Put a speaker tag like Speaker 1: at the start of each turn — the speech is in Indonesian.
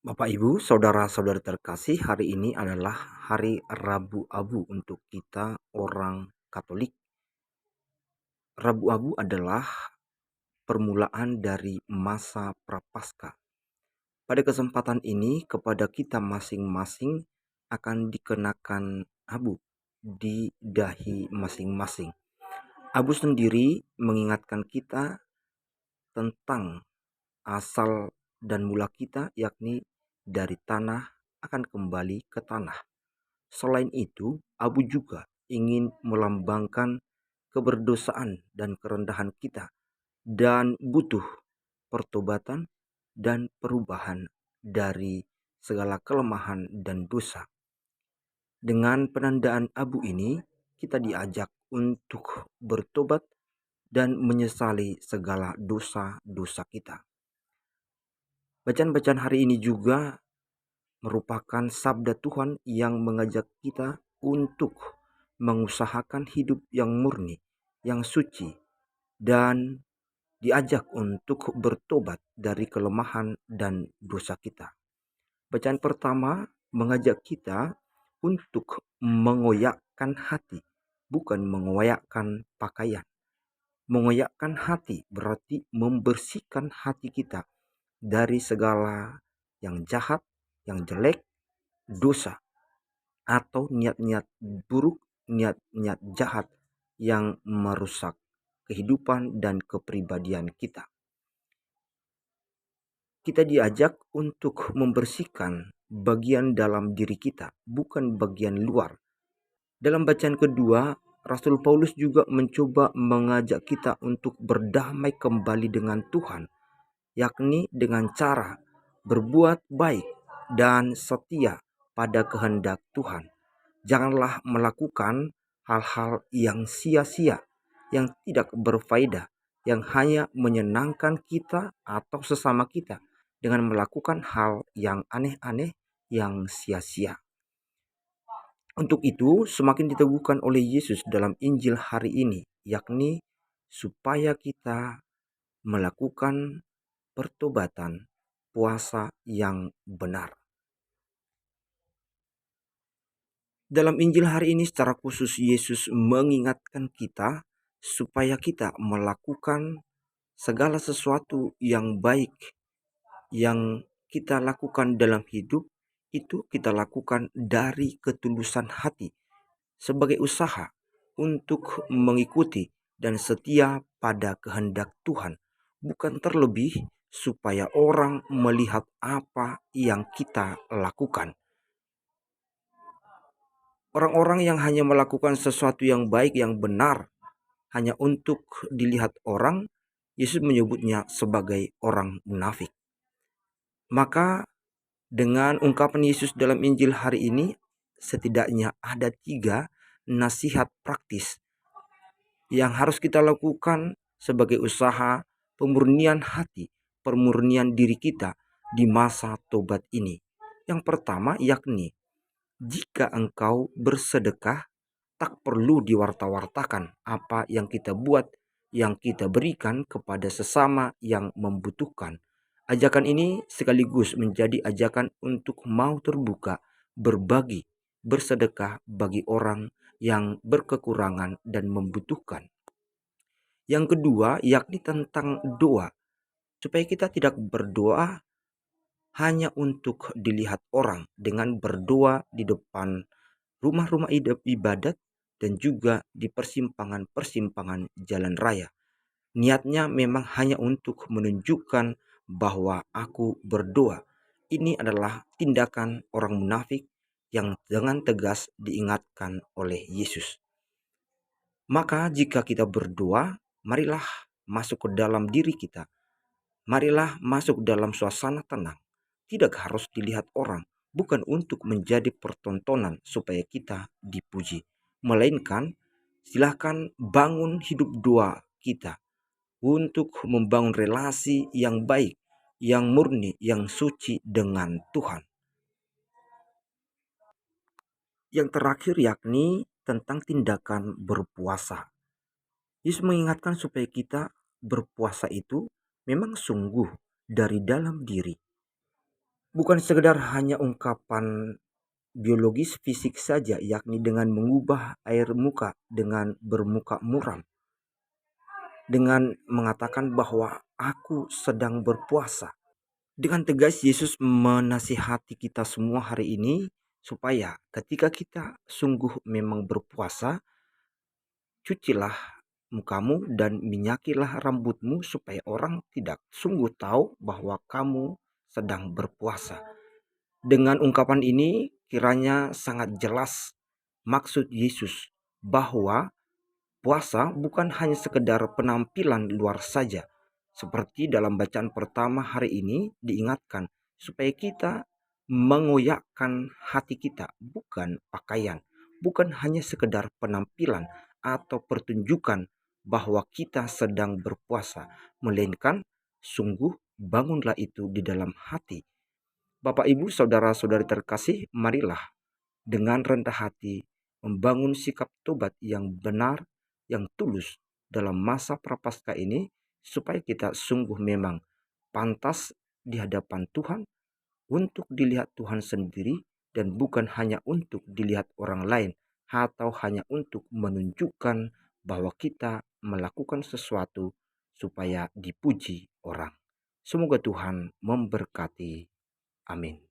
Speaker 1: Bapak, Ibu, saudara-saudara terkasih, hari ini adalah hari Rabu Abu untuk kita orang Katolik. Rabu Abu adalah permulaan dari masa Prapaskah. Pada kesempatan ini kepada kita masing-masing akan dikenakan abu di dahi masing-masing. Abu sendiri mengingatkan kita tentang asal dan mula kita, yakni dari tanah akan kembali ke tanah. Selain itu, abu juga ingin melambangkan keberdosaan dan kerendahan kita dan butuh pertobatan dan perubahan dari segala kelemahan dan dosa. Dengan penandaan abu ini, kita diajak untuk bertobat dan menyesali segala dosa-dosa kita. Bacaan-bacaan hari ini juga merupakan sabda Tuhan yang mengajak kita untuk mengusahakan hidup yang murni, yang suci, dan diajak untuk bertobat dari kelemahan dan dosa kita. Bacaan pertama mengajak kita untuk mengoyakkan hati, bukan mengoyakkan pakaian. Mengoyakkan hati berarti membersihkan hati kita dari segala yang jahat, yang jelek, dosa, atau niat-niat buruk, niat-niat jahat yang merusak kehidupan dan kepribadian kita. Kita diajak untuk membersihkan bagian dalam diri kita, bukan bagian luar. Dalam bacaan kedua, Rasul Paulus juga mencoba mengajak kita untuk berdamai kembali dengan Tuhan, yakni dengan cara berbuat baik dan setia pada kehendak Tuhan. Janganlah melakukan hal-hal yang sia-sia, yang tidak berfaedah, yang hanya menyenangkan kita atau sesama kita dengan melakukan hal yang aneh-aneh, yang sia-sia. Untuk itu, semakin diteguhkan oleh Yesus dalam Injil hari ini, yakni supaya kita melakukan pertobatan, puasa yang benar. Dalam Injil hari ini secara khusus Yesus mengingatkan kita supaya kita melakukan segala sesuatu yang baik yang kita lakukan dalam hidup, itu kita lakukan dari ketulusan hati sebagai usaha untuk mengikuti dan setia pada kehendak Tuhan, bukan terlebih supaya orang melihat apa yang kita lakukan. Orang-orang yang hanya melakukan sesuatu yang baik, yang benar, hanya untuk dilihat orang, Yesus menyebutnya sebagai orang munafik. Maka dengan ungkapan Yesus dalam Injil hari ini, setidaknya ada 3 nasihat praktis yang harus kita lakukan sebagai usaha pemurnian hati, pemurnian diri kita di masa tobat ini. Yang pertama yakni, jika engkau bersedekah, tak perlu diwarta-wartakan apa yang kita buat, yang kita berikan kepada sesama yang membutuhkan. Ajakan ini sekaligus menjadi ajakan untuk mau terbuka, berbagi, bersedekah bagi orang yang berkekurangan dan membutuhkan. Yang kedua yakni tentang doa, supaya kita tidak berdoa hanya untuk dilihat orang dengan berdoa di depan rumah-rumah ibadat dan juga di persimpangan-persimpangan jalan raya. Niatnya memang hanya untuk menunjukkan bahwa aku berdoa. Ini adalah tindakan orang munafik yang dengan tegas diingatkan oleh Yesus. Maka jika kita berdoa, marilah masuk ke dalam diri kita. Marilah masuk dalam suasana tenang. Tidak harus dilihat orang, bukan untuk menjadi pertontonan supaya kita dipuji. Melainkan silahkan bangun hidup doa kita untuk membangun relasi yang baik, yang murni, yang suci dengan Tuhan. Yang terakhir yakni tentang tindakan berpuasa. Yesus mengingatkan supaya kita berpuasa itu memang sungguh dari dalam diri. bukan sekedar hanya ungkapan biologis fisik saja, yakni dengan mengubah air muka dengan bermuka muram, dengan mengatakan bahwa aku sedang berpuasa. Dengan tegas Yesus menasihati kita semua hari ini supaya ketika kita sungguh memang berpuasa, cucilah mukamu dan minyakilah rambutmu supaya orang tidak sungguh tahu bahwa kamu sedang berpuasa. Dengan ungkapan ini kiranya sangat jelas maksud Yesus bahwa puasa bukan hanya sekedar penampilan luar saja. Seperti dalam bacaan pertama hari ini diingatkan supaya kita mengoyakkan hati kita, bukan pakaian, bukan hanya sekedar penampilan atau pertunjukan bahwa kita sedang berpuasa, melainkan sungguh bangunlah itu di dalam hati. Bapak, Ibu, saudara-saudari terkasih, marilah dengan rendah hati membangun sikap tobat yang benar, yang tulus dalam masa prapaskah ini, supaya kita sungguh memang pantas di hadapan Tuhan untuk dilihat Tuhan sendiri dan bukan hanya untuk dilihat orang lain atau hanya untuk menunjukkan bahwa kita melakukan sesuatu supaya dipuji orang. Semoga Tuhan memberkati. Amin.